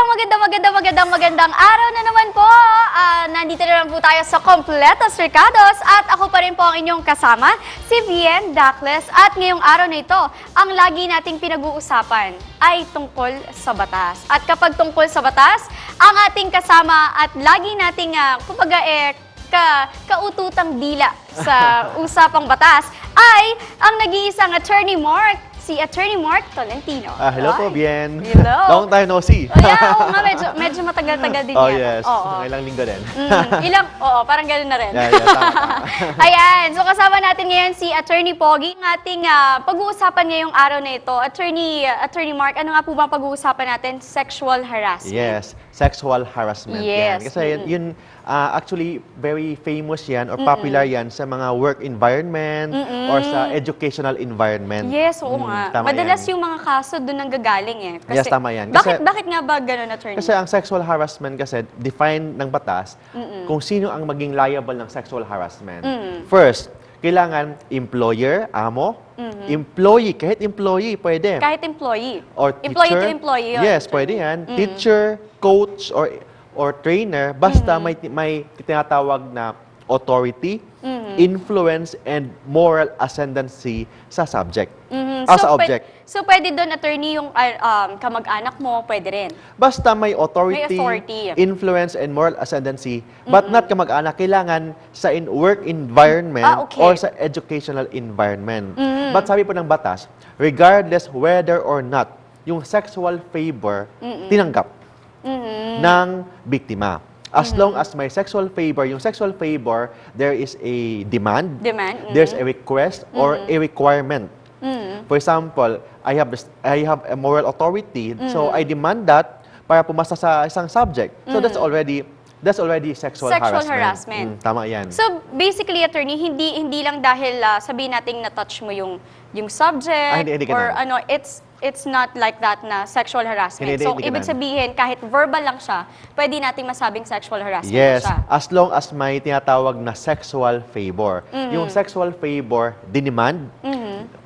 magandang araw na naman po. Nandito na naman po tayo sa Completos Recados at ako pa rin po ang inyong kasama, si Bien Dacles. At ngayong araw na ito, ang lagi nating pinag-uusapan ay tungkol sa batas. At kapag tungkol sa batas, ang ating kasama at lagi nating, kaututang dila sa usapang batas ay ang nag-iisang Attorney Mark, si Attorney Mark Tolentino. Hello po, Bien. Hello. Long time no see. Oo nga, medyo matagal-tagal din Oh, yan. yes. Oo. Ilang linggo din. Parang gano'n na rin. Tama. Ayan, so kasama natin ngayon si Attorney Pogi, ang ating pag-uusapan ngayong araw na ito. Attorney Mark, ano nga po ba pag-uusapan natin? Sexual harassment. Yes, sexual harassment Yes. yan. Kasi yun, actually, very famous yan or popular yan sa mga work environment or sa educational environment. Yes, oo nga. Tama Madalas yan. yung mga kaso doon ang gagaling eh. Kasi, Yes, tama yan. Bakit nga ba gano'n, Attorney? Kasi ang sexual harassment kasi defined ng batas kung sino ang maging liable ng sexual harassment. First, kailangan employer, amo, employee, kahit employee, pwede. Kahit employee. Or Employee teacher. to employee yun. Yes, pwede yan. Teacher, coach, or trainer, basta may tinatawag na authority, influence, and moral ascendancy sa subject. As a object. So, pwede doon, Attorney, yung kamag-anak mo, pwede rin. Basta may authority, authority. influence, and moral ascendancy, but not kamag-anak, kailangan sa work environment Okay. or sa educational environment. But sabi po ng batas, regardless whether or not yung sexual favor tinanggap ng biktima. As long as may sexual favor, yung sexual favor, there is a demand, there's a request, or a requirement. For example, I have a moral authority, so I demand that para pumasa sa isang subject. So that's already sexual harassment. Tama yan. So, basically, Attorney, hindi lang dahil sabihin nating na-touch mo yung subject hindi or ganun. it's not like that na sexual harassment. Hindi So, ganun. ibig sabihin, kahit verbal lang siya, pwede nating masabing sexual harassment Yes, siya. as long as may tinatawag na sexual favor. Yung sexual favor, diniemand,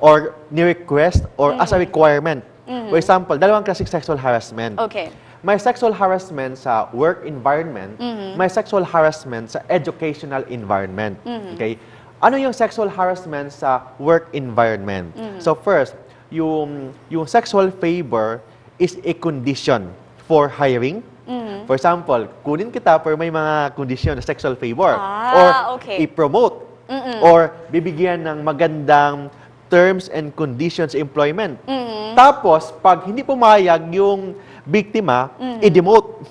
or ni-request, or as a requirement. For example, dalawang klaseng sexual harassment. Okay. May sexual harassment sa work environment, may sexual harassment sa educational environment. Okay? Ano yung sexual harassment sa work environment? So first, yung sexual favor is a condition for hiring. For example, kunin kita pero may mga kondisyon na sexual favor. Okay. I-promote. Or bibigyan ng magandang terms and conditions sa employment. Tapos, pag hindi pumayag yung biktima, i-demote.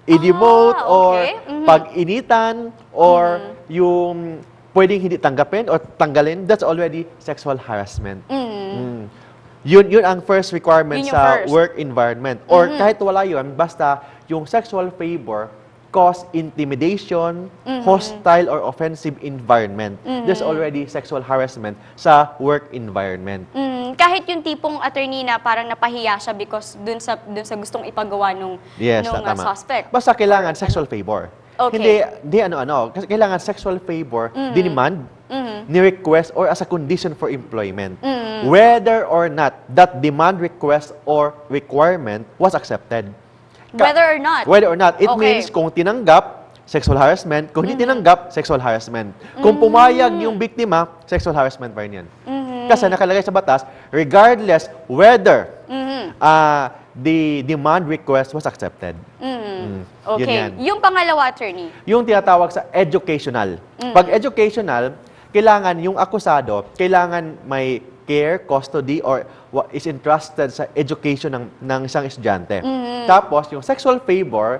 I-demote or okay. pag-initan or yung pwedeng hindi tanggapin or tanggalin, that's already sexual harassment. Yun ang first requirement Yun yung sa first. work environment. Or kahit wala yun, basta yung sexual favor cause intimidation, hostile or offensive environment. There's already sexual harassment sa work environment. Kahit yung tipong attorney na parang napahiya siya because dun sa gustong ipagawa nung Tama. suspect. Basta kailangan sexual favor. Okay. Hindi ano-ano. Kasi kailangan sexual favor, demand, ni-request, or as a condition for employment. Whether or not that demand, request, or requirement was accepted. Whether or not. Whether or not. It Okay. means kung tinanggap, sexual harassment. Kung hindi tinanggap, sexual harassment. Kung pumayag yung biktima, sexual harassment pa rin yan. Kasi nakalagay sa batas, regardless whether the demand request was accepted. Yun Okay. yan. Yung pangalawa, attorney. Yung tinatawag sa educational. Pag educational, kailangan yung akusado, kailangan may care, custody, or is entrusted sa education ng isang estudyante. Tapos, yung sexual favor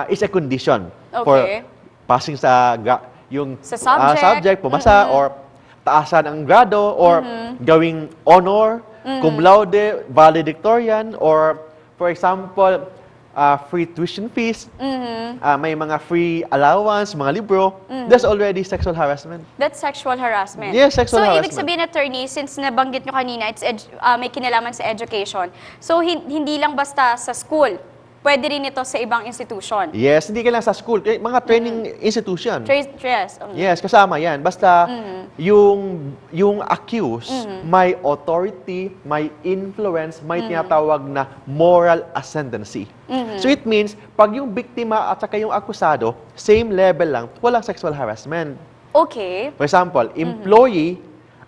is a condition for Okay. passing sa yung Sa subject. pumasa, or taasan ang grado, or gawing honor, cum laude, valedictorian, or for example, free tuition fees, may mga free allowance, mga libro, that's already sexual harassment. That's sexual harassment. Yes, sexual so, harassment. ibig sabihin, attorney, since nabanggit nyo kanina, may kinalaman sa education. So, hindi lang basta sa school pwede rin ito sa ibang institution. Yes, hindi ka lang sa school, mga training institution. Yes. Yes, kasama yan. Basta yung accused may authority, may influence, may tinatawag na moral ascendancy. So it means, pag yung biktima at saka yung akusado, same level lang, walang sexual harassment. Okay. For example, employee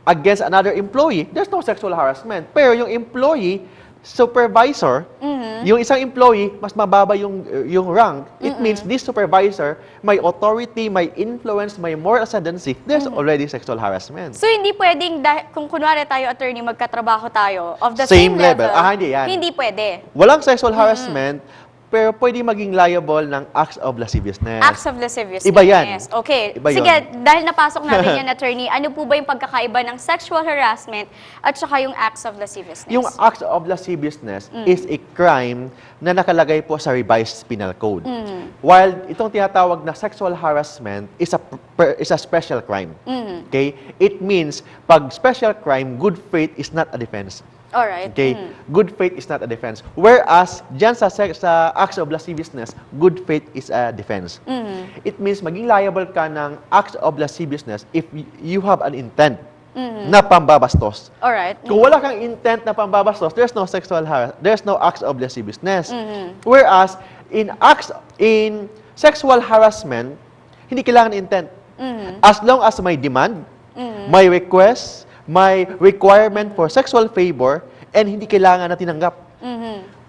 against another employee, there's no sexual harassment. Pero yung employee, supervisor, yung isang employee, mas mababa yung rank. It means this supervisor, may authority, may influence, may moral ascendancy, there's already sexual harassment. So, hindi pwedeng, kung kunwari tayo, attorney, magkatrabaho tayo of the Same same level. Hindi yan. Hindi pwede. Walang sexual harassment, pero pwede maging liable ng acts of lasciviousness. Acts of lasciviousness. Iba yan. Okay. Iba Sige, yun. dahil napasok natin yan, attorney, ano po ba yung pagkakaiba ng sexual harassment at saka yung acts of lasciviousness? Yung acts of lasciviousness is a crime na nakalagay po sa revised penal code. While itong tinatawag na sexual harassment is a special crime. Okay? It means, pag special crime, good faith is not a defense. Alright. Okay? Good faith is not a defense. Whereas, dyan sa acts of lasciviousness, good faith is a defense. It means maging liable ka ng acts of lasciviousness if you have an intent na pambabastos. Alright. Kung wala kang intent na pambabastos, there's no acts of lasciviousness. Whereas, in sexual harassment, hindi kailangan intent. As long as may demand, may request, may requirement for sexual favor, and hindi kailangan na tinanggap.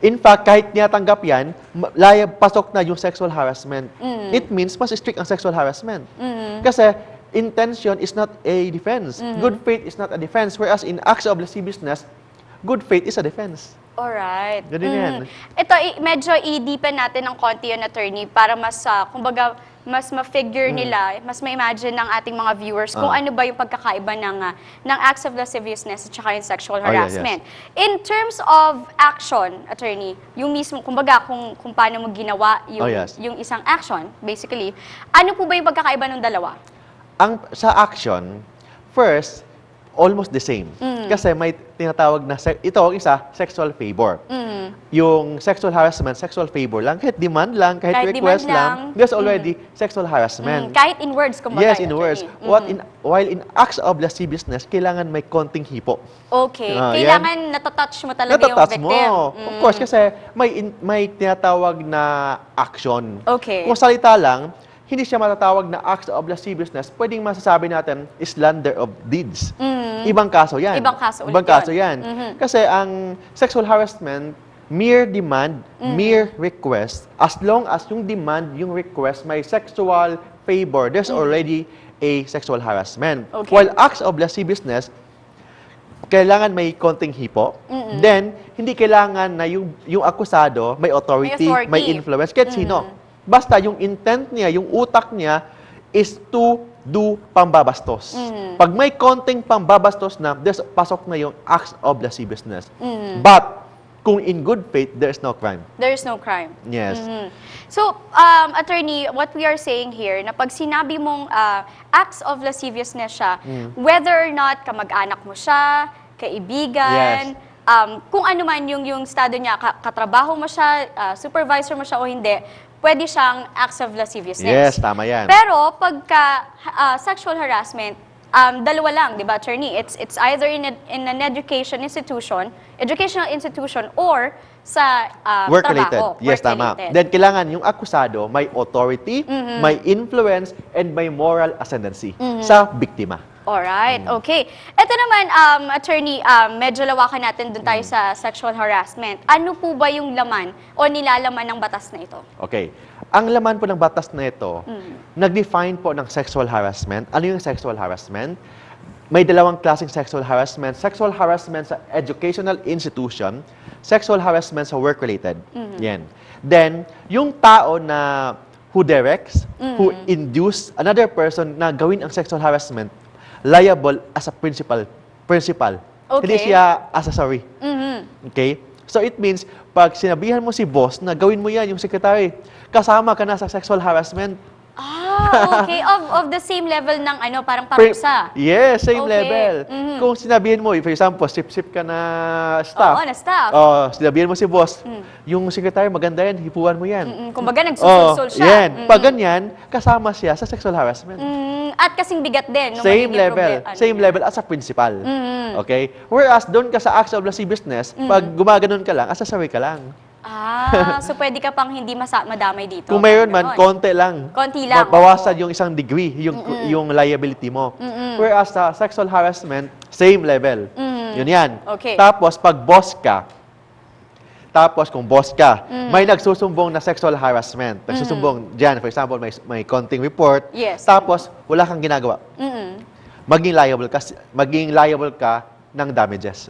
In fact, kahit tinatanggap yan, pasok na yung sexual harassment. It means mas strict ang sexual harassment. Kasi intention is not a defense. Good faith is not a defense. Whereas in acts of lasciviousness, good faith is a defense. Alright. Ganun yan. Ito, medyo i-deepen natin ng konti yun, attorney, para mas, kumbaga, mas ma-figure nila, mas ma-imagine ng ating mga viewers kung ano ba yung pagkakaiba ng acts of lasciviousness at saka yung sexual harassment. In terms of action, attorney, yung mismo, kumbaga, kung paano mo ginawa yung isang action, basically, ano po ba yung pagkakaiba ng dalawa? Sa action, first, almost the same. Kasi may tinatawag na, ito ang isa, sexual favor. Yung sexual harassment, sexual favor lang, kahit demand lang, kahit request lang, there's already sexual harassment. Kahit in words, kumbaga. Yes, in words. While in acts of lasciviousness, kailangan may konting hipo. Okay. Kailangan natatouch mo talaga yung Natatouch victim. mo. Of course, kasi may tinatawag na action. Okay. Kung salita lang, hindi siya matatawag na acts of lasciviousness, pwedeng masasabi natin slander of deeds. Ibang kaso yan. Ibang kaso ulit Ibang kaso yun. yan. Kasi ang sexual harassment, mere demand, mere request, as long as yung demand, yung request, may sexual favor, there's already a sexual harassment. Okay. While acts of lasciviousness, kailangan may konting hipo. Then, hindi kailangan na yung akusado, may authority, may influence, kahit sino. Basta yung intent niya, yung utak niya is to do pambabastos. Pag may konting pambabastos na, pasok na yung acts of lasciviousness. But, kung in good faith, there is no crime. There is no crime. Yes. So, attorney, what we are saying here, na pag sinabi mong acts of lasciviousness siya, whether or not kamag-anak mo siya, kaibigan, kung ano man yung estado niya, katrabaho mo siya, supervisor mo siya o hindi, pwede siyang acts of lasciviousness. Yes, tama yan. Pero pagka sexual harassment, dalawa lang, di ba, attorney? It's either in an educational institution or sa Work-related. trabaho. Yes, tama. Then, kailangan yung akusado may authority, may influence, and may moral ascendancy sa biktima. Alright, okay. Ito naman, attorney, medyo lawakan natin dun tayo sa sexual harassment. Ano po ba yung laman o nilalaman ng batas na ito? Okay. Ang laman po ng batas na ito, nag-define po ng sexual harassment. Ano yung sexual harassment? May dalawang klaseng sexual harassment. Sexual harassment sa educational institution, sexual harassment sa work-related. Yan. Then, yung tao na who directs, who induce another person na gawin ang sexual harassment, liable as a principal. Okay. Hindi siya accessory. Okay? So it means, pag sinabihan mo si boss na gawin mo yan, yung secretary, kasama ka na sa sexual harassment. Okay. Of the same level ng parang parusa. Yes, same Okay. level. Mhm. Kung sinabihin mo, for example, sip-sip ka na staff. Oo, na staff. Sinabihin mo si boss, yung secretary maganda yan, hipuan mo yan. Kumbaga, nagsusulsul siya. Yan. Pag ganyan, kasama siya sa sexual harassment. At kasing bigat din. nung Same magiging level. Same niya. level as a principal. Okay? Whereas, doon ka sa acts of lascivious business, pag gumaganon ka lang, accessory ka lang. So pwede ka pang hindi madamay dito. Kung mayroon man, Ganon. konti lang. Konti lang, Bawasan yung isang degree, yung liability mo. Whereas sa sexual harassment, same level. Yun yan. Okay. Tapos, pag boss ka, kung boss ka, may nagsusumbong na sexual harassment. Nagsusumbong dyan, for example, may konting report. Yes. Tapos, wala kang ginagawa. Maging liable ka ng damages.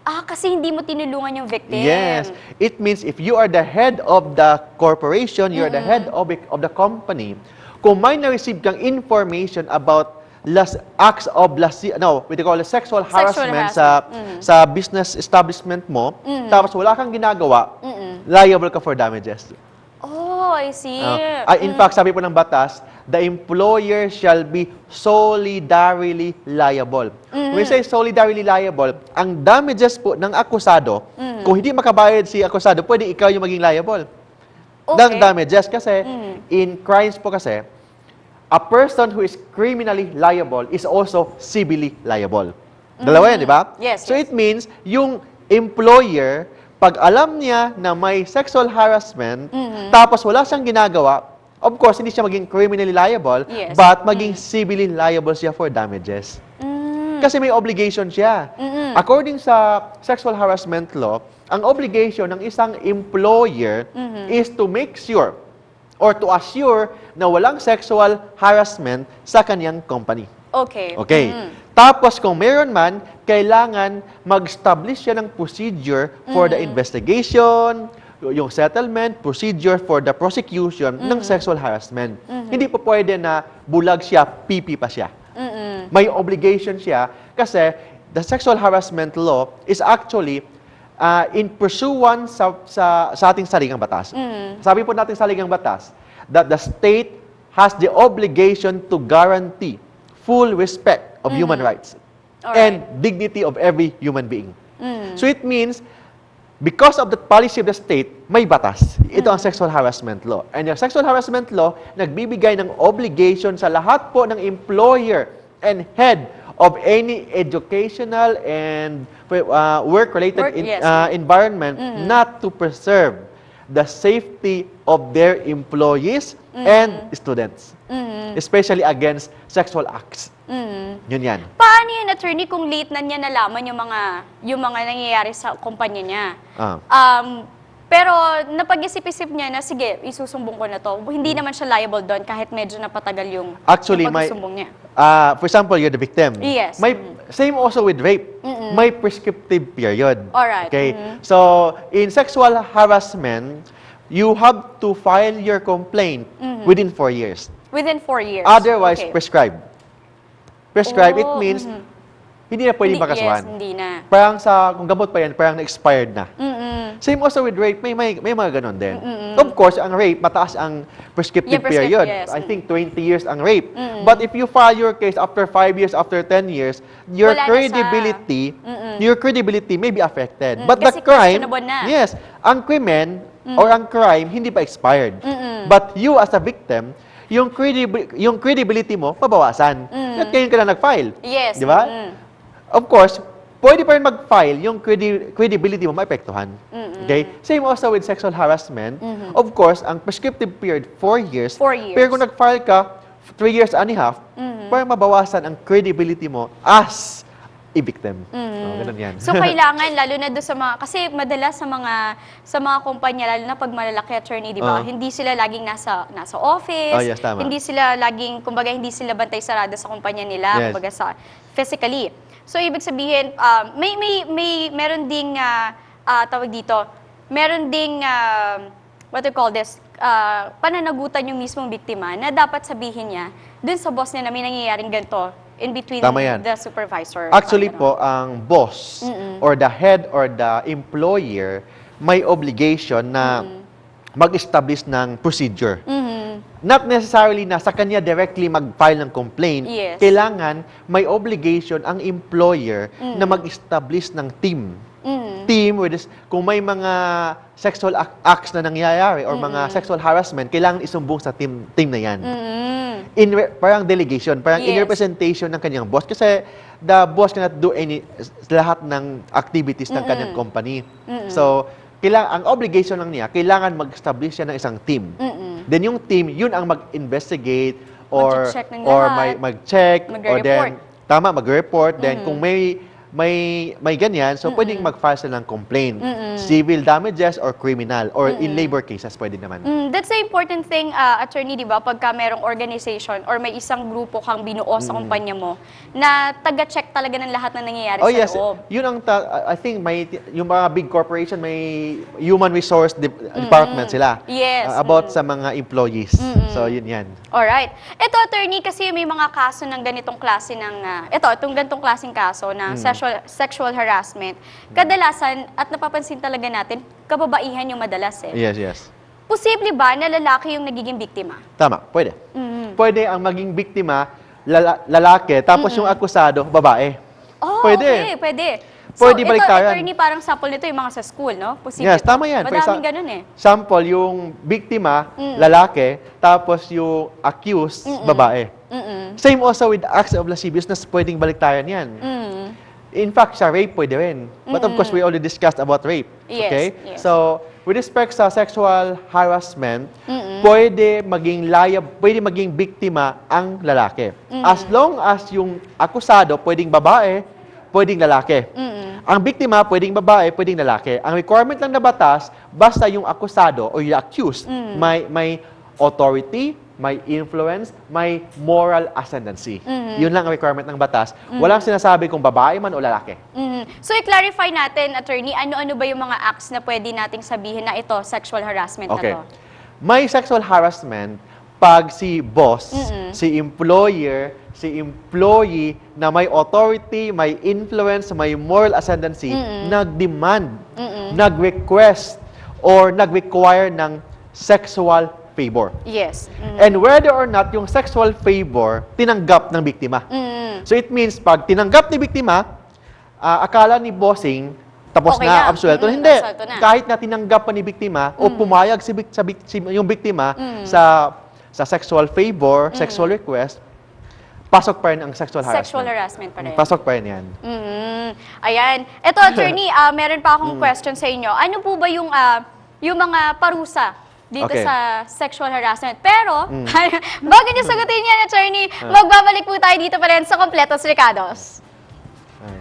Kasi hindi mo tinulungan yung victim. Yes. It means if you are the head of the corporation, you are the head of the company, kung may na-receive kang information about acts of what they call sexual harassment sa business establishment mo, tapos wala kang ginagawa, liable ka for damages. I see. In fact, sabi po ng batas, the employer shall be solidarily liable. When we say solidarily liable, ang damages po ng akusado, kung hindi makabayad si akusado, pwede ikaw yung maging liable. Ng damages kasi, in crimes po kasi, a person who is criminally liable is also civilly liable. Dalawa yan, di ba? Yes, So it means, yung employer, pag alam niya na may sexual harassment, tapos wala siyang ginagawa, of course, hindi siya maging criminally liable, Yes. but maging civilly liable siya for damages. Kasi may obligation siya. According sa sexual harassment law, ang obligation ng isang employer is to make sure or to assure na walang sexual harassment sa kanyang company. Okay. Okay. Tapos kung meron man, kailangan mag-establish siya ng procedure for the investigation, yung settlement, procedure for the prosecution ng sexual harassment. Hindi po pwede na bulag siya, pipi pa siya. May obligation siya kasi the sexual harassment law is actually in pursuance sa ating saligang batas. Sabi po natin sa saligang batas that the state has the obligation to guarantee full respect of human rights and dignity of every human being. So it means, because of the policy of the state, may batas. Ito ang sexual harassment law. And yung sexual harassment law, nagbibigay ng obligation sa lahat po ng employer and head of any educational and work-related environment not to preserve the safety of their employees and students. Especially against sexual acts. Yun yan. Paano yun, attorney, kung late na niya nalaman yung mga nangyayari sa kumpanya niya? Pero napag-isip-isip niya na, sige, isusumbong ko na to. Hindi naman siya liable doon kahit medyo napatagal yung pagsusumbong niya. For example, you're the victim. Yes. Same also with rape. May prescriptive period. Alright. Okay? So, in sexual harassment, you have to file your complaint within 4 years. Within 4 years. Otherwise, Okay. prescribe. Prescribe, it Oh, means, hindi na pwedeng makasuhan. Yes, hindi na. Parang kung gamot pa yan, parang na-expired na. Same also with rape, may mga ganon din. Of course, ang rape, mataas ang prescriptive period. yes. I think 20 years ang rape. But if you file your case after 5 years, after 10 years, your Wala na credibility may be affected. But the Kasi crime, questionable na. yes, ang krimen or ang crime, hindi pa expired. But you as a victim, yung credibility mo, pabawasan. At ngayon ka lang nag-file. Yes. Di ba? Of course, pwede pa rin mag-file, yung credibility mo maapektuhan. Okay? Same also with sexual harassment. Of course, ang prescriptive period, 4 years. 4 years. Pero kung nag-file ka, 3 years and a half, para mabawasan ang credibility mo as a victim. Ganun yan. So kailangan lalo na doon sa mga kasi madalas sa mga kumpanya lalo na pag malalaki, attorney, di ba? Hindi sila laging nasa office. Yes, tama. Hindi sila laging hindi sila bantay sarado sa kumpanya nila, Yes. kumbaga sa physically. So ibig sabihin meron ding tawag dito, meron ding what do you call this? Pananagutan yung mismong biktima na dapat sabihin niya dun sa boss niya na may nangyayaring ganito in between Tama yan. the supervisor. Actually Parang po, ang boss or the head or the employer may obligation na mag-establish ng procedure. not necessarily na sa kanya directly mag-file ng complaint. Yes. Kailangan may obligation ang employer na mag-establish ng team. Team, which is, kung may mga sexual acts na nangyayari or mga sexual harassment, kailangan isumbong sa team na yan. Parang delegation, parang in Yes. representation ng kanyang boss. Kasi the boss cannot do lahat ng activities ng kanyang company. So, ang obligation lang niya, kailangan mag-establish siya ng isang team. Then yung team, yun ang mag-investigate or Mag-check ng or lahat. mag-check or Magre-report. then mag-report. Then kung may ganyan, so pwedeng mag-file sila ng complaint. Civil damages or criminal or in labor cases pwede naman. That's the important thing, attorney, di ba? Pagka merong organization or may isang grupo kang binuo sa kumpanya mo na taga-check talaga ng lahat na nangyayari Oh sa yes, loob. yun ang I think yung mga big corporation may human resource department sila Yes. about sa mga employees. So yun yan. Alright. Ito, attorney, kasi may mga kaso ng ganitong klase ng, itong ganitong klaseng kaso ng sexual harassment. Kadalasan, at napapansin talaga natin, kababaihan yung madalas eh. Yes, yes. Posible ba na lalaki yung nagiging biktima? Tama, pwede. Pwede ang maging biktima lalaki tapos yung akusado babae. Oh, Pwede. okay, pwede. Pwede so, baliktaran. attorney, parang sample nito yung mga sa school, no? Posible. Yes, tama yan. For Madaming ganun eh. Sample, yung biktima, lalaki, tapos yung accused, babae. Same also with acts of lasciviousness, pwedeng baliktaran yan. In fact, sa rape, pwede rin. But of course, we already discussed about rape. Yes, Okay? yes. So, with respect sa sexual harassment, pwede maging biktima ang lalaki. As long as yung akusado, pwedeng babae, pwedeng lalaki. Ang biktima, pwedeng babae, pwedeng lalaki. Ang requirement lang na batas, basta yung akusado o yung accused, may authority, may influence, may moral ascendancy. Yun lang ang requirement ng batas. Walang sinasabi kung babae man o lalaki. So, i-clarify natin, attorney, ano-ano ba yung mga acts na pwede nating sabihin na ito, sexual harassment Okay. na to? May sexual harassment pag si boss, si employer, si employee na may authority, may influence, may moral ascendancy, nag-demand, nag-request, or nag-require ng sexual favor. Yes. And whether or not yung sexual favor tinanggap ng biktima. So it means pag tinanggap ni biktima, akala ni bossing tapos Okay na, na. absuelto. Hindi. Absuelto na. Kahit na tinanggap pa ni biktima o pumayag yung biktima sa sexual favor, sexual request, pasok pa rin ang sexual harassment. Sexual harassment pa rin. Pasok pa rin yan. Ayan. Ito, attorney, meron pa akong question sa inyo. Ano po ba yung mga parusa dito Okay. sa sexual harassment? Pero, bago niyo sagutin yan, attorney, magbabalik po tayo dito pa rin sa Kompletos Recados. Ay.